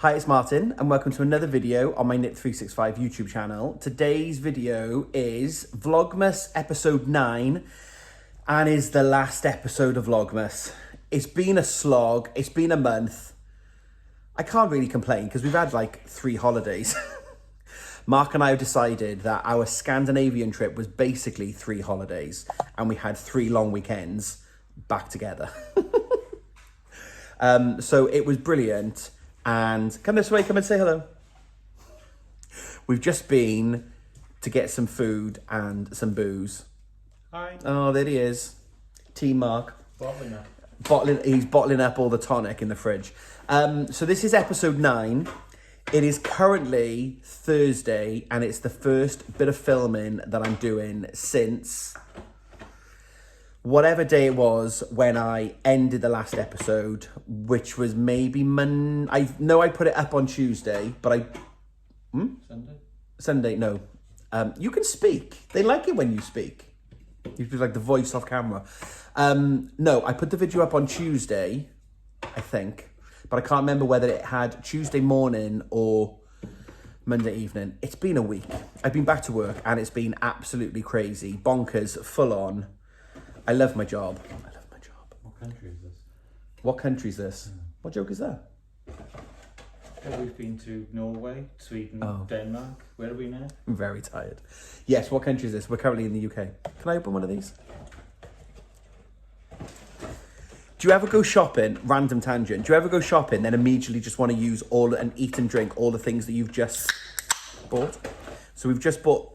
Hi, it's Martin and welcome to another video on my Knit365 YouTube channel. Today's video is Vlogmas episode 9 and is the last episode of Vlogmas. It's been a slog, it's been a month. I can't really complain because we've had like 3 holidays. Mark and I have decided that our Scandinavian trip was basically 3 holidays and we had 3 long weekends back together. So it was brilliant. And come this way, come and say hello. We've just been to get some food and some booze. Hi. Oh, there he is. Team Mark. Bottling up. He's bottling up all the tonic in the fridge. So this is episode 9. It is currently Thursday and it's the first bit of filming that I'm doing since whatever day it was when I ended the last episode, which was maybe I know I put it up on Tuesday, but Sunday, no. You can speak. They like it when you speak. You do like the voice off camera. No, I put the video up on Tuesday, I think, but I can't remember whether it had Tuesday morning or Monday evening. It's been a week. I've been back to work and it's been absolutely crazy. Bonkers, full on. I love my job. I love my job. What country is this? What country is this? What joke is that? Well, we've been to Norway, Sweden, Denmark. Where are we now? I'm very tired. Yes, what country is this? We're currently in the UK. Can I open one of these? Do you ever go shopping, random tangent, do you ever go shopping then immediately just want to use and eat and drink all the things that you've just bought? So we've just bought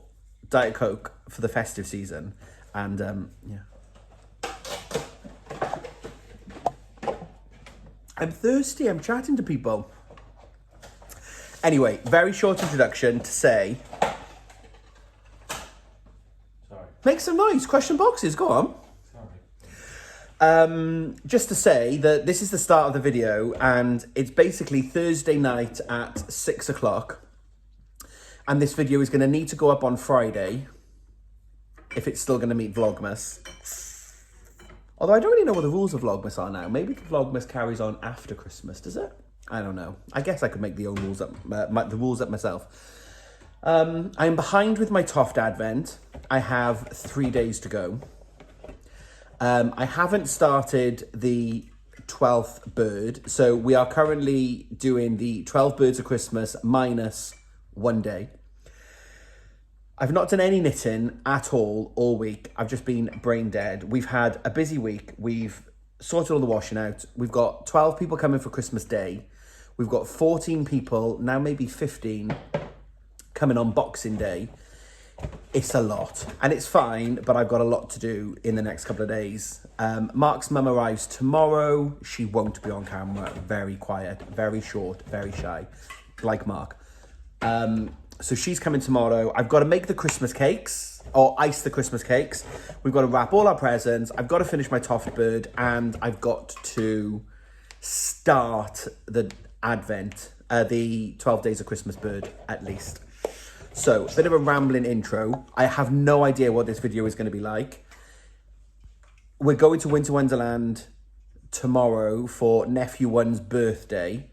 Diet Coke for the festive season and yeah. I'm thirsty, I'm chatting to people. Anyway, very short introduction to say... Sorry. Make some noise, question boxes, go on. Sorry. Just to say that this is the start of the video and it's basically Thursday night at 6 o'clock. And this video is going to need to go up on Friday if it's still going to meet Vlogmas. Although I don't really know what the rules of Vlogmas are now. Maybe the Vlogmas carries on after Christmas, does it? I don't know. I guess I could make the own rules up, the rules up myself. I'm behind with my Toft Advent. I have 3 days to go. I haven't started the 12th bird. So we are currently doing the 12 birds of Christmas minus 1 day. I've not done any knitting at all week. I've just been brain dead. We've had a busy week. We've sorted all the washing out. We've got 12 people coming for Christmas Day. We've got 14 people, now maybe 15, coming on Boxing Day. It's a lot and it's fine, but I've got a lot to do in the next couple of days. Mark's mum arrives tomorrow. She won't be on camera. Very quiet, very short, very shy, like Mark. So she's coming tomorrow. I've got to make the Christmas cakes or ice the Christmas cakes. We've got to wrap all our presents. I've got to finish my Toft bird and I've got to start the Advent, the 12 days of Christmas bird at least. So a bit of a rambling intro. I have no idea what this video is going to be like. We're going to Winter Wonderland tomorrow for Nephew One's birthday.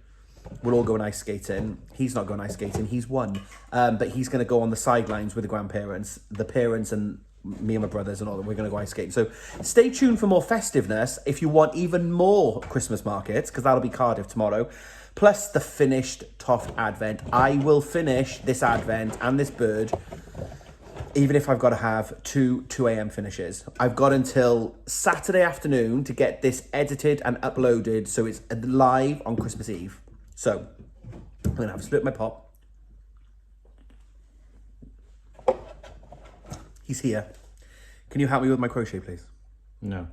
We'll all go ice skating. He's not going ice skating, he's 1. But he's going to go on the sidelines with the grandparents, the parents and me and my brothers and all that. We're going to go ice skating. So stay tuned for more festiveness if you want even more Christmas markets, because that'll be Cardiff tomorrow. Plus the finished Toft Advent. I will finish this Advent and this bird, even if I've got to have 2 a.m. finishes. I've got until Saturday afternoon to get this edited and uploaded so it's live on Christmas Eve. So, I'm going to have a split my pop. He's here. Can you help me with my crochet, please? No.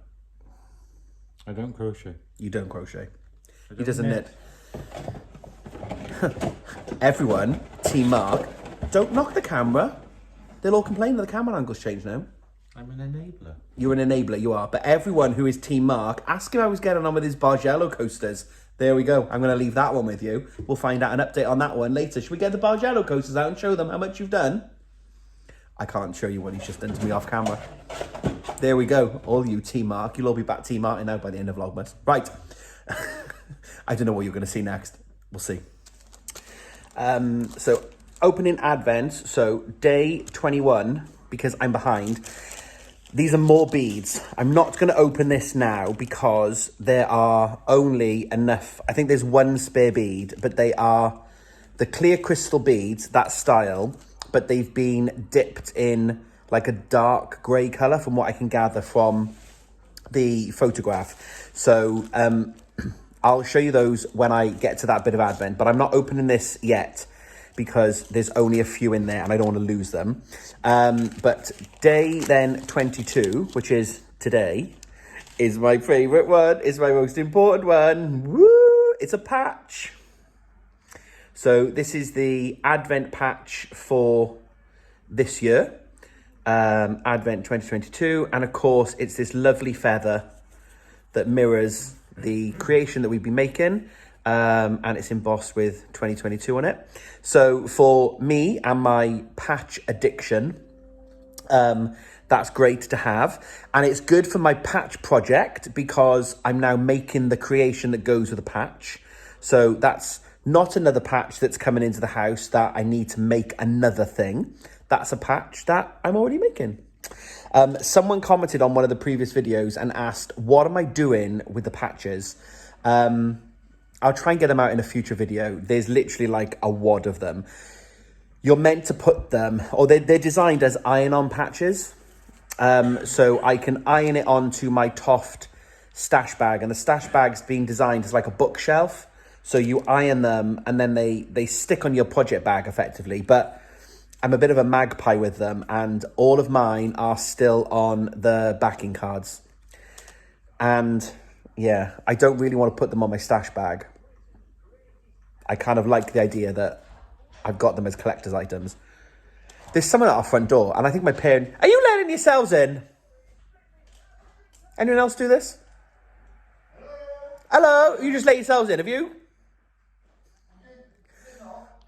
I don't crochet. You don't crochet. He doesn't knit. Everyone, Team Mark, don't knock the camera. They'll all complain that the camera angle's changed now. I'm an enabler. You're an enabler, you are. But everyone who is Team Mark, ask him how he's getting on with his Bargello coasters. There we go. I'm going to leave that one with you. We'll find out an update on that one later. Should we get the Bargello coasters out and show them how much you've done? I can't show you what he's just done to me off camera. There we go. All you Team Mark. You'll all be back Team Martin now by the end of Vlogmas. Right. I don't know what you're going to see next. We'll see. So opening Advent, so day 21, because I'm behind. These are more beads. I'm not going to open this now because there are only enough. I think there's one spare bead, but they are the clear crystal beads, that style, but they've been dipped in like a dark grey colour from what I can gather from the photograph. So I'll show you those when I get to that bit of Advent, but I'm not opening this yet because there's only a few in there and I don't want to lose them. But day then 22, which is today, is my favourite one. It's my most important one. Woo! It's a patch. So this is the Advent patch for this year, Advent 2022. And of course, it's this lovely feather that mirrors the creation that we've been making. And it's embossed with 2022 on it. So for me and my patch addiction, that's great to have. And it's good for my patch project because I'm now making the creation that goes with the patch. So that's not another patch that's coming into the house that I need to make another thing. That's a patch that I'm already making. Someone commented on one of the previous videos and asked, what am I doing with the patches? I'll try and get them out in a future video. There's literally like a wad of them. You're meant to put them, or they're designed as iron-on patches. So I can iron it onto my Toft stash bag. And the stash bag's being designed as like a bookshelf. So you iron them and then they stick on your project bag effectively. But I'm a bit of a magpie with them. And all of mine are still on the backing cards. And yeah, I don't really want to put them on my stash bag. I kind of like the idea that I've got them as collector's items. There's someone at our front door, and I think my parents... Are you letting yourselves in? Anyone else do this? Hello? You just let yourselves in, have you?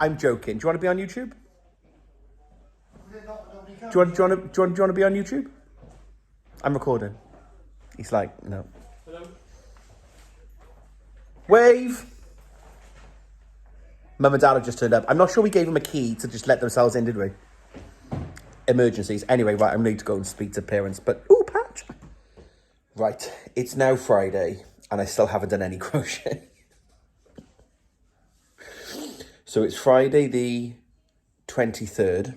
I'm joking. Do you want to be on YouTube? Do you want to be on YouTube? I'm recording. He's like, no. Hello. Wave. Mum and Dad have just turned up. I'm not sure we gave them a key to just let themselves in, did we? Emergencies. Anyway, right, I need to go and speak to parents, but... Ooh, patch! Right, it's now Friday, and I still haven't done any crochet. So it's Friday the 23rd.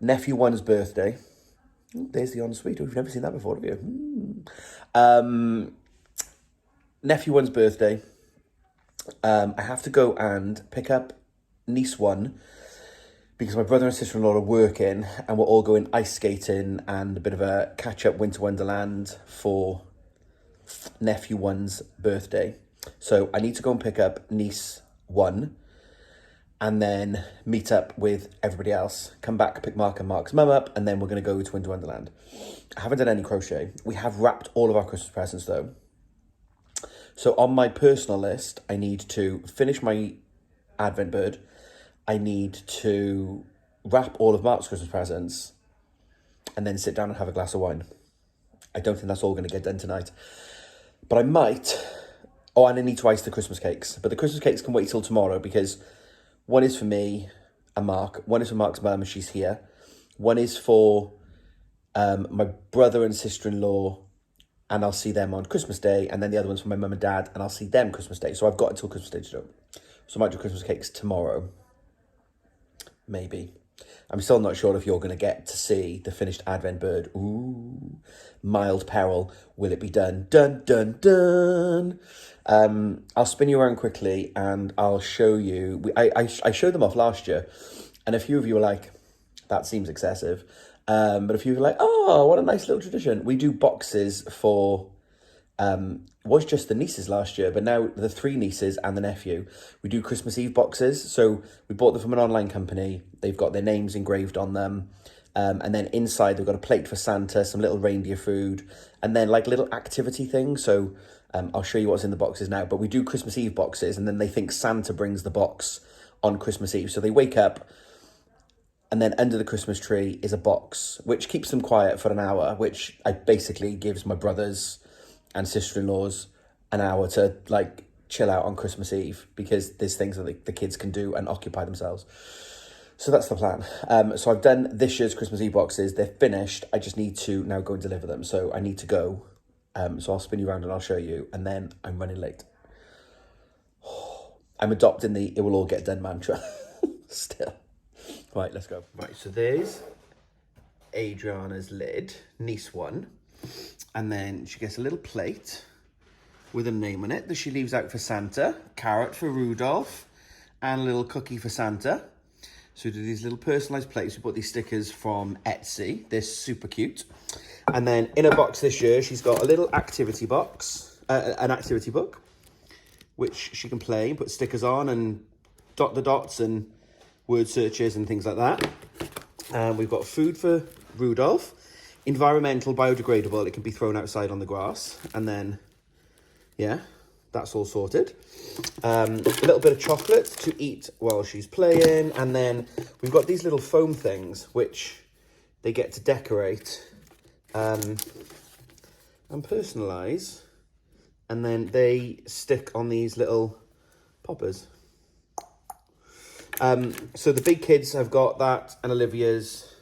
Nephew One's birthday. Ooh, there's the ensuite. We've never seen that before, have you? Nephew One's birthday. I have to go and pick up niece one because my brother and sister-in-law are working and we're all going ice skating and a bit of a catch-up winter wonderland for nephew one's birthday. So I need to go and pick up niece one and then meet up with everybody else, come back, pick Mark and Mark's mum up, and then we're going to go to Winter Wonderland. I haven't done any crochet. We have wrapped all of our Christmas presents though. So on my personal list, I need to finish my Advent bird. I need to wrap all of Mark's Christmas presents and then sit down and have a glass of wine. I don't think that's all going to get done tonight. But I might... Oh, and I need to ice the Christmas cakes. But the Christmas cakes can wait till tomorrow because one is for me and Mark. One is for Mark's mum, and she's here. One is for my brother and sister-in-law, and I'll see them on Christmas Day, and then the other one's for my mum and dad, and I'll see them Christmas Day. So I've got until Christmas Day to do it. So I might do Christmas cakes tomorrow. Maybe. I'm still not sure if you're going to get to see the finished Advent bird. Ooh, mild peril. Will it be done? Dun, dun, dun. I'll spin you around quickly and I'll show you. I showed them off last year, and a few of you were like, that seems excessive. But a few were like, oh, what a nice little tradition. We do boxes for, was just the nieces last year, but now the 3 nieces and the nephew. We do Christmas Eve boxes. So we bought them from an online company. They've got their names engraved on them. And then inside they've got a plate for Santa, some little reindeer food, and then like little activity things. So I'll show you what's in the boxes now. But we do Christmas Eve boxes, and then they think Santa brings the box on Christmas Eve. So they wake up, and then under the Christmas tree is a box, which keeps them quiet for an hour, which I basically gives my brothers and sister-in-laws an hour to like chill out on Christmas Eve because there's things that the kids can do and occupy themselves. So that's the plan. So I've done this year's Christmas Eve boxes. They're finished. I just need to now go and deliver them. So I need to go. So I'll spin you around and I'll show you. And then I'm running late. I'm adopting the "it will all get done" mantra still. Right, let's go. Right, so there's Adriana's lid, niece one. And then she gets a little plate with a name on it that she leaves out for Santa. Carrot for Rudolph. And a little cookie for Santa. So we do these little personalised plates. We bought these stickers from Etsy. They're super cute. And then in a box this year, she's got a little activity box, an activity book, which she can play and put stickers on and dot the dots and word searches and things like that. We've got food for Rudolph, environmental, biodegradable. It can be thrown outside on the grass. And then, yeah, that's all sorted. A little bit of chocolate to eat while she's playing. And then we've got these little foam things, which they get to decorate and personalise. And then they stick on these little poppers. So the big kids have got that, and Olivia's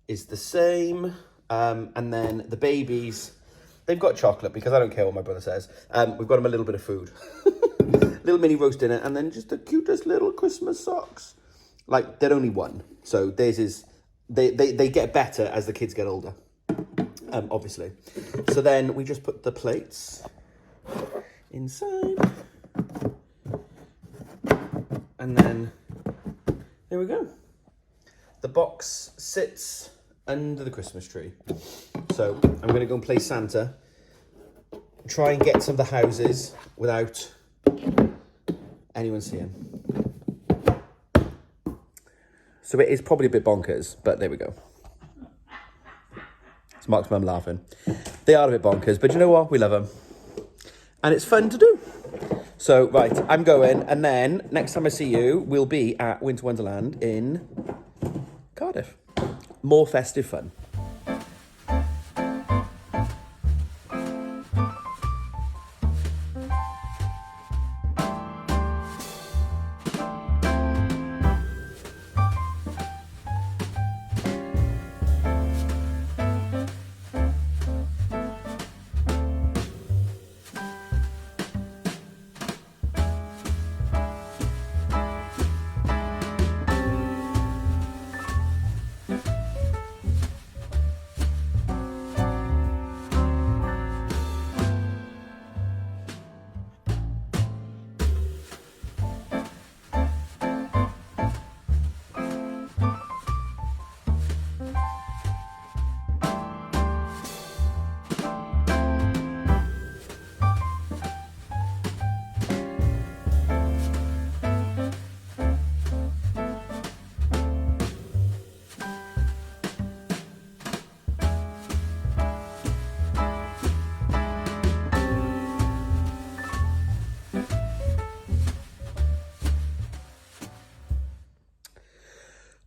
is the same. And then the babies, they've got chocolate because I don't care what my brother says. We've got them a little bit of food. Little mini roast dinner, and then just the cutest little Christmas socks. Like, they're only one. So theirs is, they get better as the kids get older. Obviously. So then we just put the plates inside. And then there we go. The box sits under the Christmas tree. So I'm going to go and play Santa. Try and get to the houses without anyone seeing. So it is probably a bit bonkers, but there we go. It's Mark's mum laughing. They are a bit bonkers, but you know what? We love them. And it's fun to do. So, right, I'm going. And then next time I see you, we'll be at Winter Wonderland in Cardiff. More festive fun.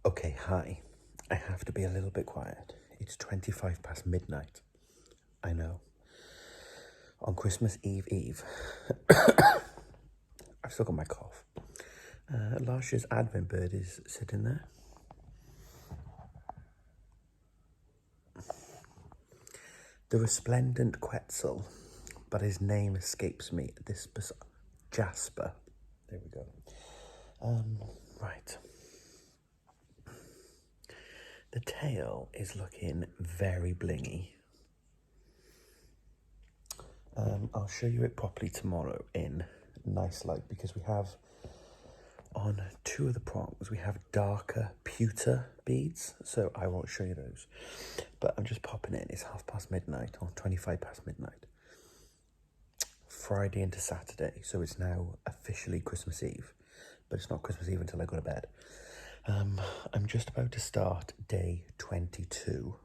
Okay, hi. I have to be a little bit quiet. It's 25 past midnight. I know. On Christmas Eve. I've still got my cough. Last year's Advent bird is sitting there. The resplendent Quetzal, but his name escapes me. This Jasper. There we go. Right. The tail is looking very blingy. I'll show you it properly tomorrow in nice light because we have on two of the prongs we have darker pewter beads, so I won't show you those. But I'm just popping in. It's midnight or 25 past midnight. Friday into Saturday, so it's now officially Christmas Eve, but it's not Christmas Eve until I go to bed. I'm just about to start day 22.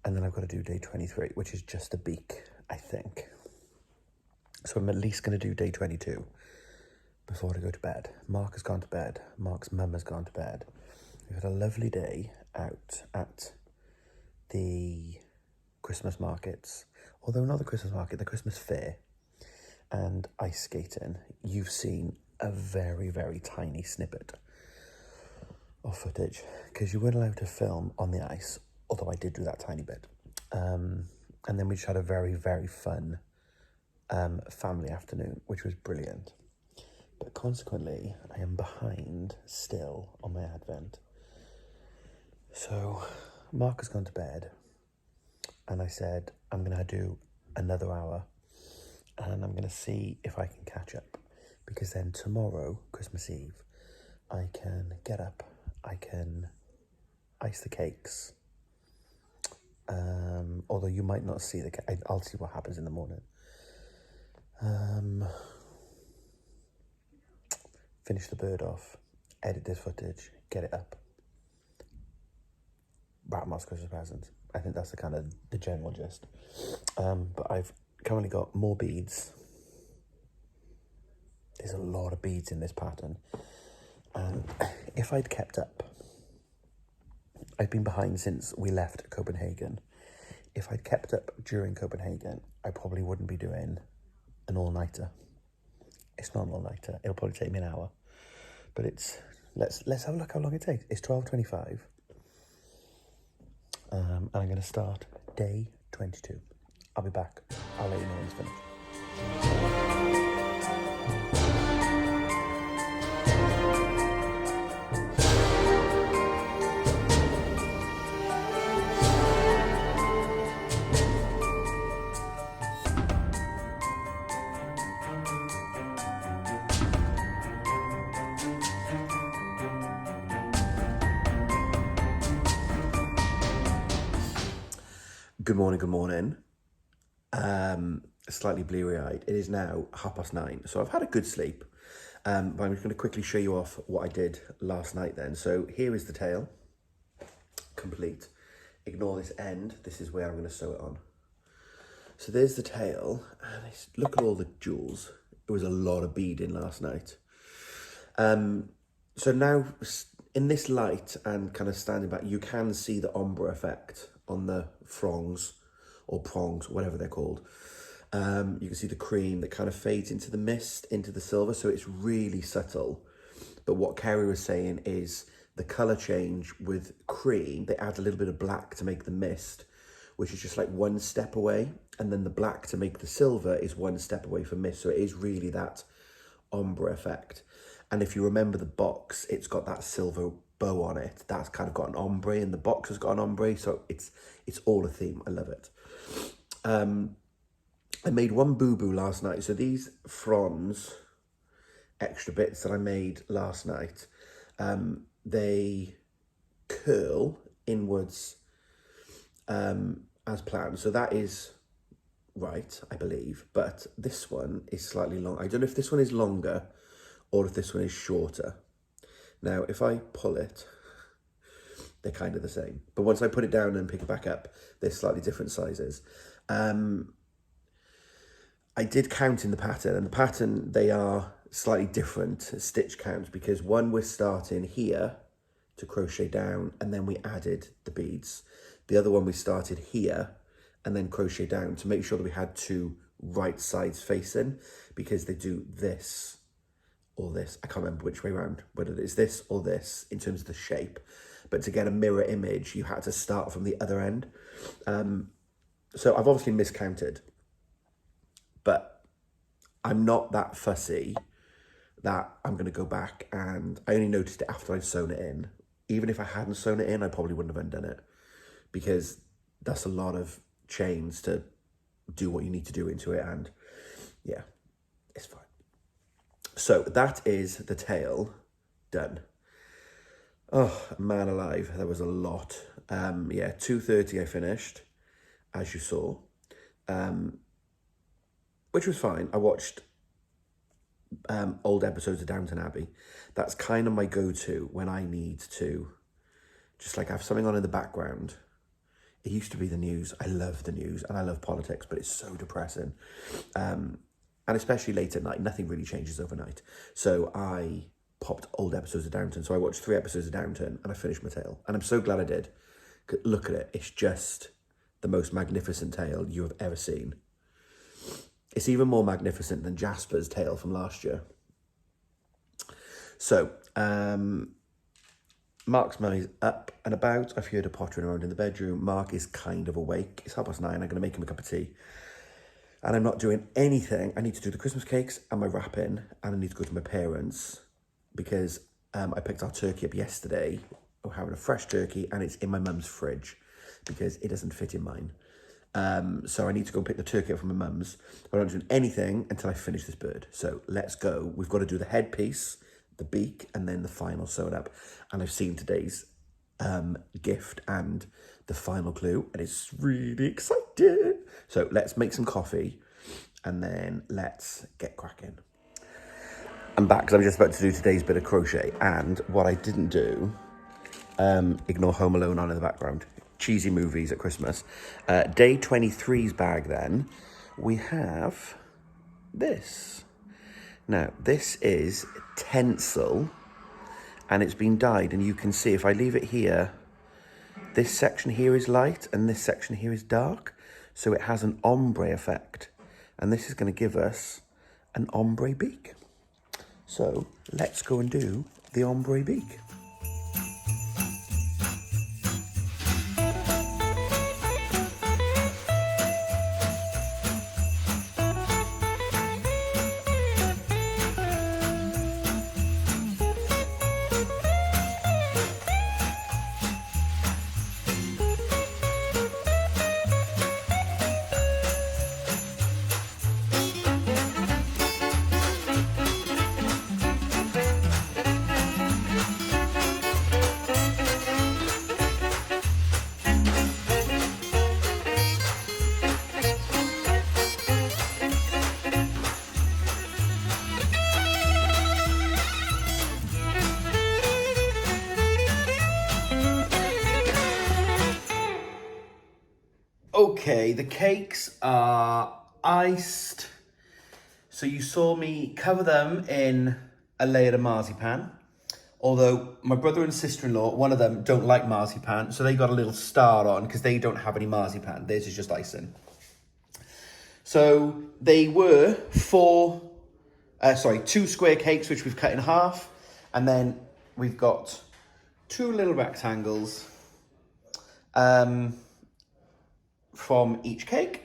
And then I've got to do day 23, which is just a beak, I think. So I'm at least going to do day 22 before I go to bed. Mark has gone to bed. Mark's mum has gone to bed. We've had a lovely day out at the Christmas markets. Although not the Christmas market, the Christmas fair. and ice skating, you've seen a very, very tiny snippet of footage because you weren't allowed to film on the ice, although I did do that tiny bit. And then we just had a very, very fun family afternoon, which was brilliant. But consequently, I am behind still on my Advent. So Mark has gone to bed and I said, I'm going to do another hour and I'm going to see if I can catch up, because then tomorrow, Christmas Eve, I can get up, I can ice the cakes. Although you might not see the cake, I'll see what happens in the morning. Finish the bird off, edit this footage, get it up. Wrap Mark's Christmas presents. I think that's the kind of the general gist. But I've currently got more beads. There's a lot of beads in this pattern. And if I'd kept up, I've been behind since we left Copenhagen. If I'd kept up during Copenhagen, I probably wouldn't be doing an all-nighter. It's not an all-nighter. It'll probably take me an hour. But it's, let's have a look how long it takes. It's 12:25. And I'm going to start day 22. I'll be back. I'll let you know when it's finished. Good morning, good morning. Slightly bleary-eyed. It is now 9:30, so I've had a good sleep. But I'm just going to quickly show you off what I did last night then. So here is the tail, complete. Ignore this end. This is where I'm going to sew it on. So there's the tail, and look at all the jewels. It was a lot of beading last night. So now in this light and kind of standing back, you can see the ombre effect on the frongs or prongs, whatever they're called. You can see the cream that kind of fades into the mist, into the silver, so it's really subtle. But what Kerry was saying is the colour change with cream, they add a little bit of black to make the mist, which is just like one step away, and then the black to make the silver is one step away from mist, so it is really that ombre effect. And if you remember the box, it's got that silver bow on it. That's kind of got an ombre, and the box has got an ombre, so it's all a theme. I love it. I made one boo-boo last night. So these fronds, extra bits that I made last night, they curl inwards as planned. So that is right, I believe. But this one is slightly long. I don't know if this one is longer or if this one is shorter. Now, if I pull it, they're kind of the same. But once I put it down and pick it back up, they're slightly different sizes. I did count in the pattern, and the pattern, they are slightly different stitch counts, because one we're starting here to crochet down, and then we added the beads. The other one we started here and then crochet down to make sure that we had two right sides facing, because they do this or this. I can't remember which way around, whether it's this or this in terms of the shape. But to get a mirror image, you had to start from the other end. So I've obviously miscounted, but I'm not that fussy that I'm going to go back, and I only noticed it after I'd sewn it in. Even if I hadn't sewn it in, I probably wouldn't have undone it, because that's a lot of chains to do what you need to do into it, and yeah, it's fine. So that is the tail done. Oh, man alive, there was a lot. Yeah, 2:30 I finished, as you saw, which was fine. I watched old episodes of Downton Abbey. That's kind of my go-to when I need to just like have something on in the background. It used to be the news. I love the news and I love politics, but it's so depressing. And especially late at night, nothing really changes overnight. So I popped old episodes of Downton. So I watched 3 episodes of Downton and I finished my tale. And I'm so glad I did. Look at it. It's just the most magnificent tale you have ever seen. It's even more magnificent than Jasper's tail from last year. So, Mark's mum's up and about. I've heard her pottering around in the bedroom. Mark is kind of awake. It's 9:30. I'm going to make him a cup of tea. And I'm not doing anything. I need to do the Christmas cakes and my wrapping. And I need to go to my parents because I picked our turkey up yesterday. We're having a fresh turkey and it's in my mum's fridge because it doesn't fit in mine. So I need to go and pick the turkey up from my mum's. I don't do anything until I finish this bird. So let's go. We've got to do the headpiece, the beak, and then the final sewn up. And I've seen today's gift and the final glue, and it's really exciting. So let's make some coffee and then let's get cracking. I'm back because I'm just about to do today's bit of crochet, and what I didn't do, ignore Home Alone on in the background, cheesy movies at Christmas. Day 23's bag then, we have this. Now, this is Tencel, and it's been dyed, and you can see if I leave it here, this section here is light, and this section here is dark, so it has an ombre effect, and this is going to give us an ombre beak. So, let's go and do the ombre beak. Okay, the cakes are iced. So you saw me cover them in a layer of marzipan. Although my brother and sister-in-law, one of them, don't like marzipan, so they got a little star on because they don't have any marzipan. Theirs is just icing. So they were two square cakes, which we've cut in half. And then we've got two little rectangles from each cake.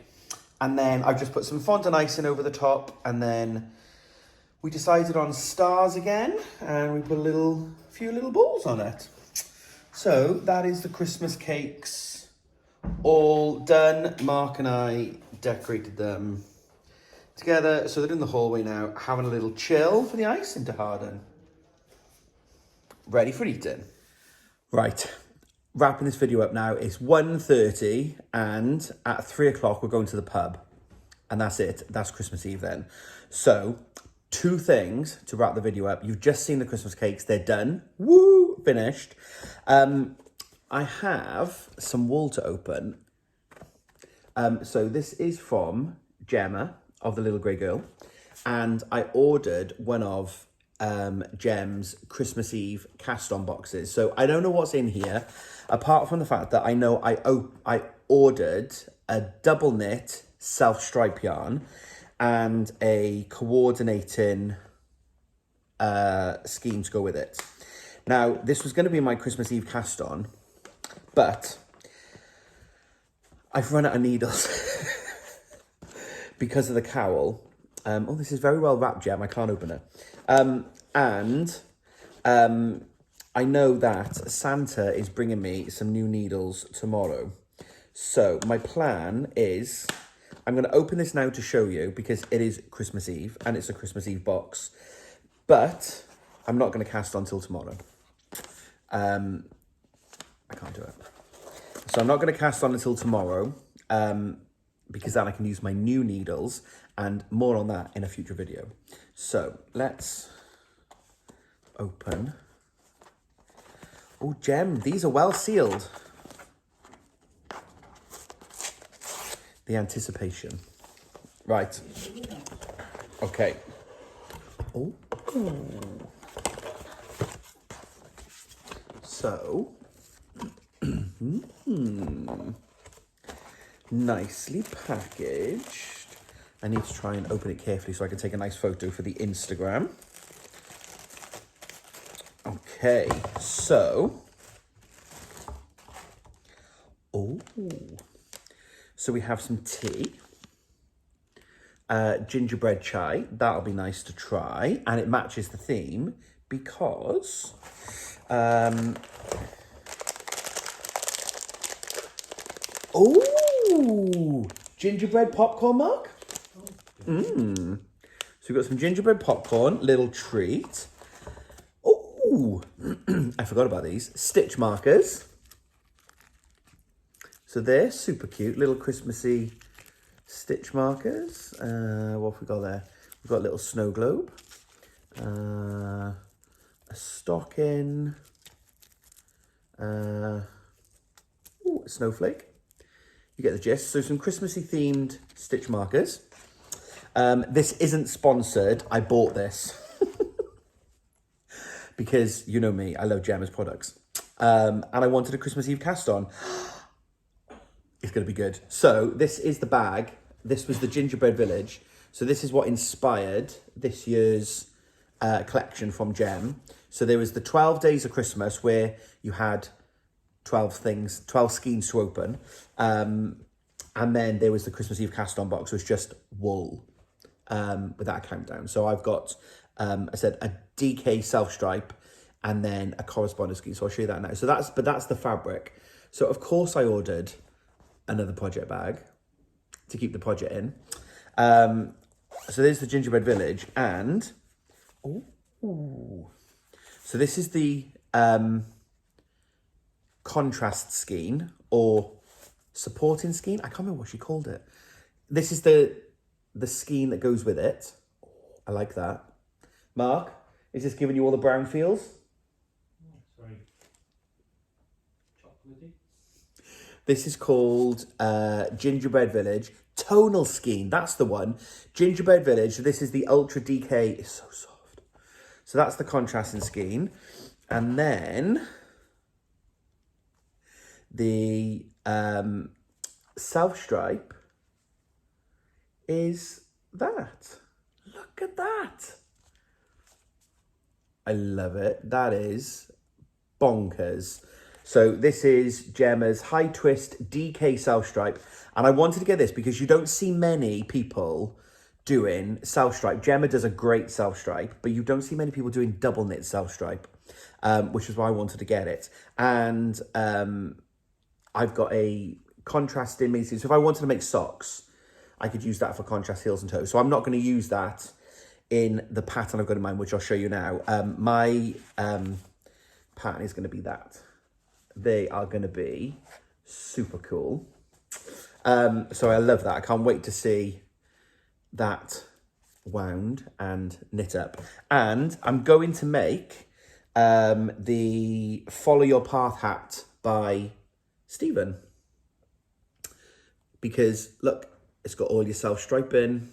And then I've just put some fondant icing over the top, and then we decided on stars again, and we put a few little balls on it. So that is the Christmas cakes all done. Mark and I decorated them together, so they're in the hallway now, having a little chill for the icing to harden. Ready for eating. Right. Wrapping this video up now. It's 1:30 and at 3 o'clock we're going to the pub, and that's it. That's Christmas Eve then. So 2 things to wrap the video up. You've just seen the Christmas cakes. They're done. Woo! Finished. I have some wool to open. So this is from Gemma of the Little Grey Girl, and I ordered one of Gem's Christmas Eve cast-on boxes. So I don't know what's in here, apart from the fact that I know I ordered a double knit self-stripe yarn and a coordinating scheme to go with it. Now, this was going to be my Christmas Eve cast-on, but I've run out of needles because of the cowl. Oh, this is very well wrapped, Gem. I can't open it. I know that Santa is bringing me some new needles tomorrow. So my plan is, I'm going to open this now to show you because it is Christmas Eve and it's a Christmas Eve box. But I'm not going to cast on till tomorrow. I can't do it. So I'm not going to cast on until tomorrow because then I can use my new needles, and more on that in a future video. So let's open. Oh, Gem, these are well sealed. The anticipation. Right. Okay. Oh. So, nicely packaged. I need to try and open it carefully so I can take a nice photo for the Instagram. Okay, so... Oh, so we have some tea. Gingerbread chai, that'll be nice to try. And it matches the theme because... Oh, gingerbread popcorn, Mark? So we've got some gingerbread popcorn, little treat. Oh, I forgot about these. Stitch markers. So they're super cute, little Christmassy stitch markers. What have we got there? We've got a little snow globe, a stocking, a snowflake. You get the gist. So some Christmassy themed stitch markers. This isn't sponsored. I bought this because you know me, I love Gemma's products. And I wanted a Christmas Eve cast on. It's going to be good. So this is the bag. This was the Gingerbread Village. So this is what inspired this year's collection from Gem. So there was the 12 Days of Christmas where you had 12 skeins to open. And then there was the Christmas Eve cast on box, which was just wool without a countdown. So I've got, I said, a DK self-stripe and then a corresponding skein. So I'll show you that now. So that's the fabric. So of course I ordered another project bag to keep the project in. So there's the Gingerbread Village and, so this is the contrast skein or supporting skein. I can't remember what she called it. This is the skein that goes with it. I like that. Mark, is this giving you all the brown feels? Sorry. Chocolatey. This is called Gingerbread Village Tonal Skein. That's the one. Gingerbread Village. So this is the Ultra DK. It's so soft. So that's the contrasting skein. And then the self-stripe is that. Look at that. I love it. That is bonkers. So this is Gemma's High Twist DK self-stripe. And I wanted to get this because you don't see many people doing self-stripe. Gemma does a great self-stripe, but you don't see many people doing double knit self-stripe, which is why I wanted to get it. And I've got a contrasting macy. So if I wanted to make socks, I could use that for contrast heels and toes. So I'm not going to use that in the pattern I've got in mind, which I'll show you now. My pattern is going to be that. They are going to be super cool. So I love that. I can't wait to see that wound and knit up. And I'm going to make the Follow Your Path hat by Stephen. Because look, it's got all your self-striping.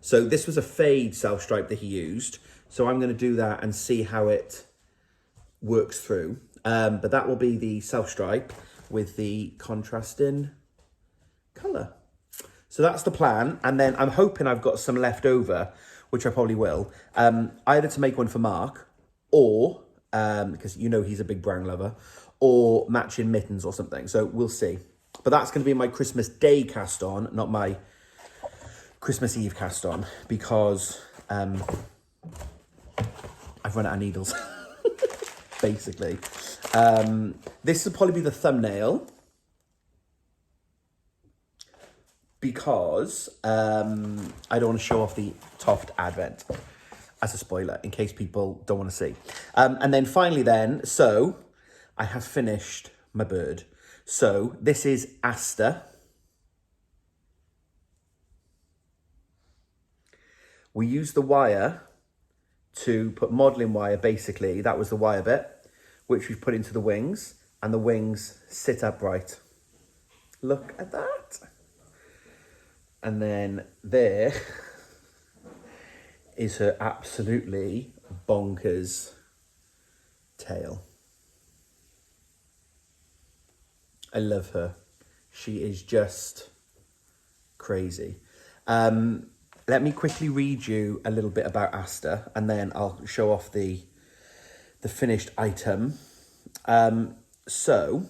So this was a fade self-stripe that he used. So I'm going to do that and see how it works through. But that will be the self-stripe with the contrasting colour. So that's the plan. And then I'm hoping I've got some left over, which I probably will. Either to make one for Mark or, because you know he's a big brown lover, or matching mittens or something. So we'll see. But that's going to be my Christmas Day cast on, not my Christmas Eve cast on, because I've run out of needles, basically. This will probably be the thumbnail, because I don't want to show off the Toft Advent as a spoiler, in case people don't want to see. And then finally then, so I have finished my bird. So this is Asta. We used the wire to put modelling wire, basically. That was the wire bit, which we've put into the wings, and the wings sit upright. Look at that. And then there is her absolutely bonkers tail. I love her. She is just crazy. let me quickly read you a little bit about Asta, and then I'll show off the finished item. So,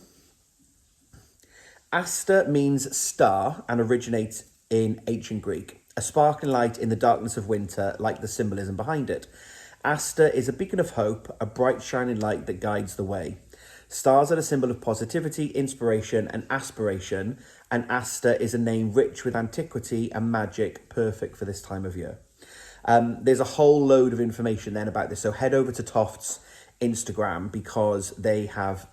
Asta means star and originates in ancient Greek. A sparkling light in the darkness of winter, like the symbolism behind it. Asta is a beacon of hope, a bright shining light that guides the way. Stars are a symbol of positivity, inspiration and aspiration, and Asta is a name rich with antiquity and magic, perfect for this time of year. There's a whole load of information then about this, so head over to Toft's Instagram because they have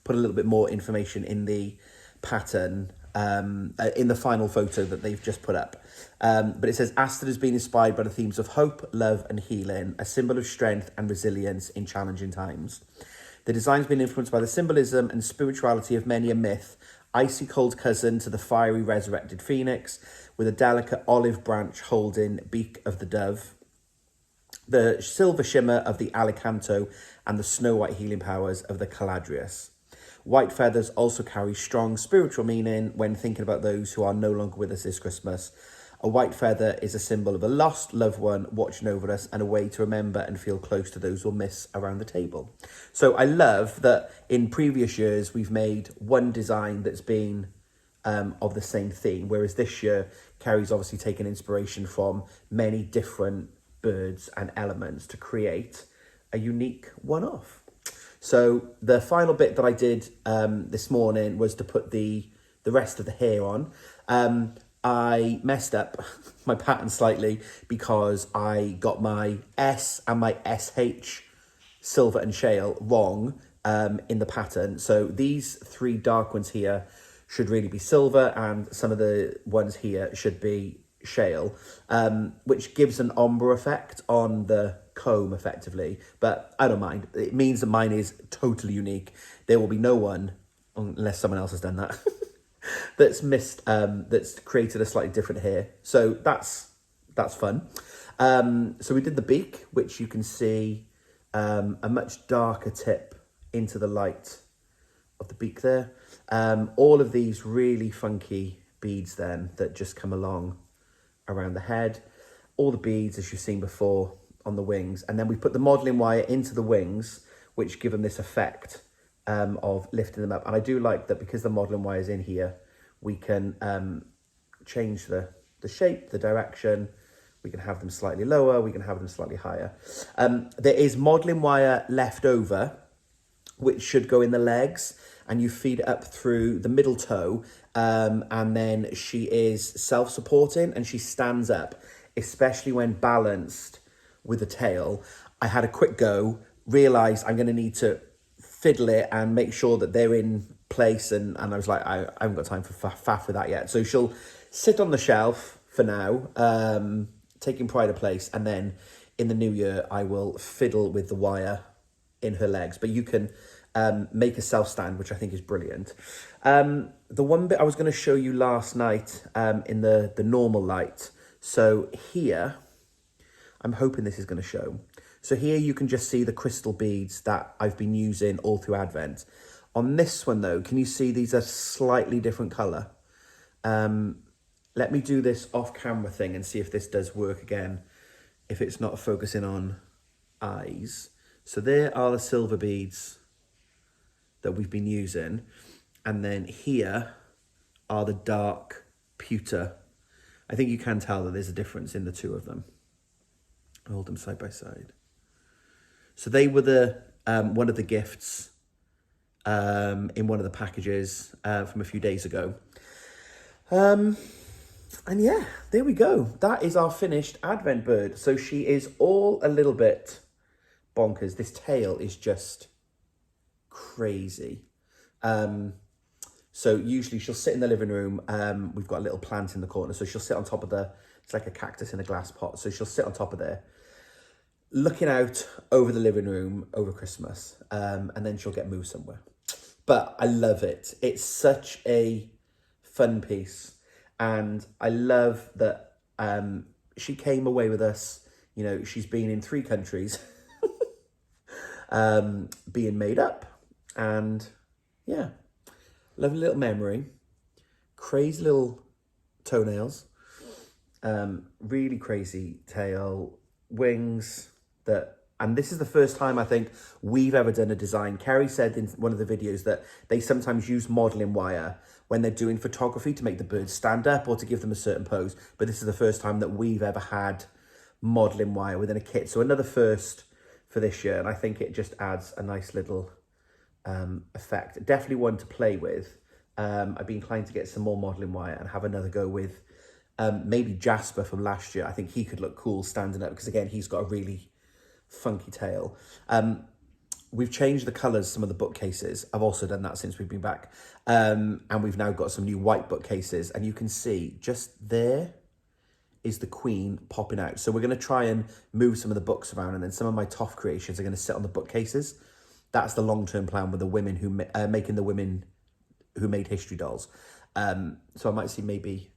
put a little bit more information in the pattern, in the final photo that they've just put up. But it says, Asta has been inspired by the themes of hope, love and healing, a symbol of strength and resilience in challenging times. The design's been influenced by the symbolism and spirituality of many a myth, icy cold cousin to the fiery resurrected phoenix, with a delicate olive branch holding beak of the dove, the silver shimmer of the alicanto, and the snow-white healing powers of the caladrius. White feathers also carry strong spiritual meaning when thinking about those who are no longer with us this Christmas. A white feather is a symbol of a lost loved one watching over us and a way to remember and feel close to those we'll miss around the table. So I love that in previous years we've made one design that's been of the same theme, whereas this year Kerry's obviously taken inspiration from many different birds and elements to create a unique one-off. So the final bit that I did this morning was to put the rest of the hair on. I messed up my pattern slightly because I got my S and my SH silver and shale wrong in the pattern. So these three dark ones here should really be silver and some of the ones here should be shale, which gives an ombre effect on the comb effectively, but I don't mind. It means that mine is totally unique. There will be no one, unless someone else has done that, that's missed, that's created a slightly different hair. So that's fun. So we did the beak, which you can see a much darker tip into the light of the beak there. All of these really funky beads then that just come along around the head. All the beads, as you've seen before, on the wings. And then we put the modelling wire into the wings, which give them this effect of lifting them up. And I do like that because the modelling wire is in here, we can change the shape, the direction. We can have them slightly lower, we can have them slightly higher. There is modelling wire left over, which should go in the legs, and you feed it up through the middle toe, and then she is self-supporting and she stands up, especially when balanced with the tail. I had a quick go, realised I'm going to need to fiddle it and make sure that they're in place, and I was like, I haven't got time for faff with that yet. So she'll sit on the shelf for now, taking pride of place, and then in the new year I will fiddle with the wire in her legs. But you can make a self-stand, which I think is brilliant. The one bit I was going to show you last night in the normal light, so here, I'm hoping this is going to show. So here you can just see the crystal beads that I've been using all through Advent. On this one though, can you see these are slightly different colour? Let me do this off camera thing and see if this does work again, if it's not focusing on eyes. So there are the silver beads that we've been using. And then here are the dark pewter. I think you can tell that there's a difference in the two of them. I'll hold them side by side. So they were the one of the gifts in one of the packages from a few days ago. And yeah, there we go. That is our finished Advent bird. So she is all a little bit bonkers. This tail is just crazy. So usually she'll sit in the living room. We've got a little plant in the corner. So she'll sit on top of it's like a cactus in a glass pot. So she'll sit on top of there, looking out over the living room over Christmas. And then she'll get moved somewhere. But I love it. It's such a fun piece. And I love that she came away with us. You know, she's been in 3 countries being made up. And yeah, lovely little memory. Crazy little toenails. Really crazy tail, wings and this is the first time I think we've ever done a design. Kerry said in one of the videos that they sometimes use modelling wire when they're doing photography to make the birds stand up or to give them a certain pose. But this is the first time that we've ever had modelling wire within a kit. So another first for this year. And I think it just adds a nice little effect. Definitely one to play with. I'd be inclined to get some more modelling wire and have another go with maybe Jasper from last year. I think he could look cool standing up because, again, he's got a really funky tail. We've changed the colours, some of the bookcases. I've also done that since we've been back. And we've now got some new white bookcases. And you can see just there is the Queen popping out. So we're going to try and move some of the books around. And then some of my Toft creations are going to sit on the bookcases. That's the long-term plan with the women who making the women who made history dolls. So I might see maybe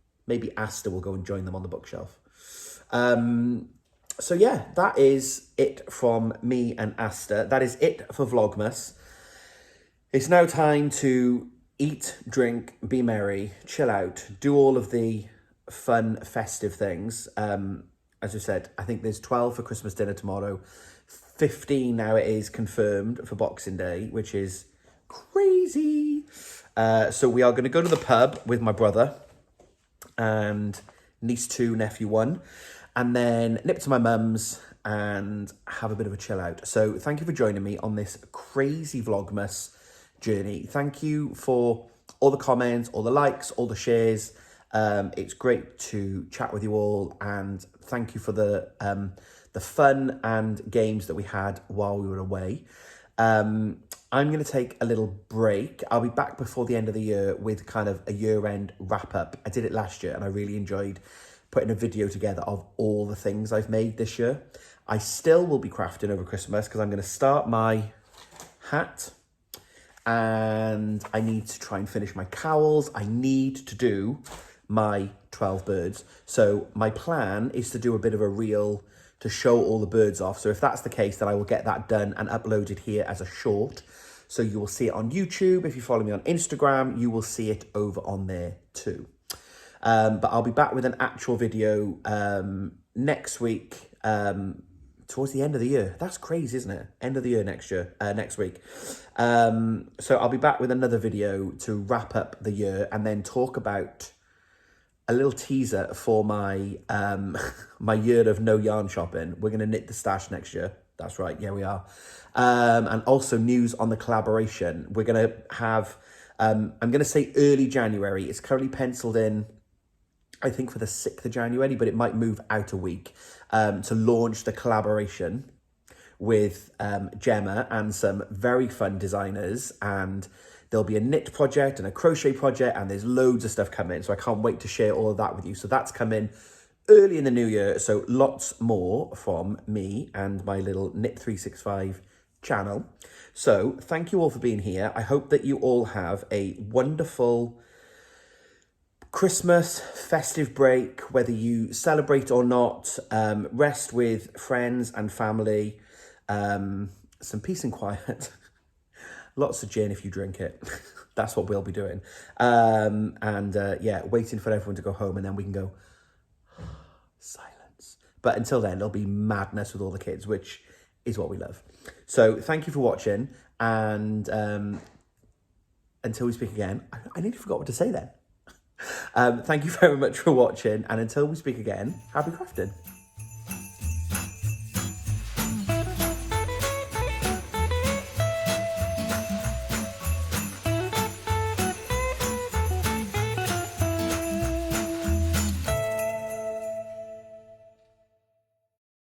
Asta will go and join them on the bookshelf. So yeah, that is it from me and Asta. That is it for Vlogmas. It's now time to eat, drink, be merry, chill out, do all of the fun, festive things. As I said, I think there's 12 for Christmas dinner tomorrow. 15 now it is confirmed for Boxing Day, which is crazy. So we are going to go to the pub with my brother and niece 2, nephew 1. And then nip to my mum's and have a bit of a chill out. So thank you for joining me on this crazy Vlogmas journey. Thank you for all the comments, all the likes, all the shares. It's great to chat with you all. And thank you for the fun and games that we had while we were away. I'm going to take a little break. I'll be back before the end of the year with kind of a year-end wrap-up. I did it last year and I really enjoyed putting a video together of all the things I've made this year. I still will be crafting over Christmas because I'm going to start my hat and I need to try and finish my cowls. I need to do my 12 birds. So my plan is to do a bit of a reel to show all the birds off. So if that's the case, then I will get that done and uploaded here as a short. So you will see it on YouTube. If you follow me on Instagram, you will see it over on there too. But I'll be back with an actual video next week, towards the end of the year. That's crazy, isn't it? End of the year next week. So I'll be back with another video to wrap up the year and then talk about a little teaser for my my year of no yarn shopping. We're going to knit the stash next year. That's right. Yeah, we are. And also news on the collaboration. We're going to have, I'm going to say early January. It's currently penciled in, I think, for the 6th of January, but it might move out a week to launch the collaboration with Gemma and some very fun designers. And there'll be a knit project and a crochet project, and there's loads of stuff coming. So I can't wait to share all of that with you. So that's coming early in the new year. So lots more from me and my little Knit 365 channel. So thank you all for being here. I hope that you all have a wonderful Christmas festive break, whether you celebrate or not. Rest with friends and family. Some peace and quiet. Lots of gin if you drink it. That's what we'll be doing. Yeah, waiting for everyone to go home and then we can go silence. But until then, there'll be madness with all the kids, which is what we love. So thank you for watching. And until we speak again, I nearly forgot what to say then. Thank you very much for watching. And until we speak again, happy crafting.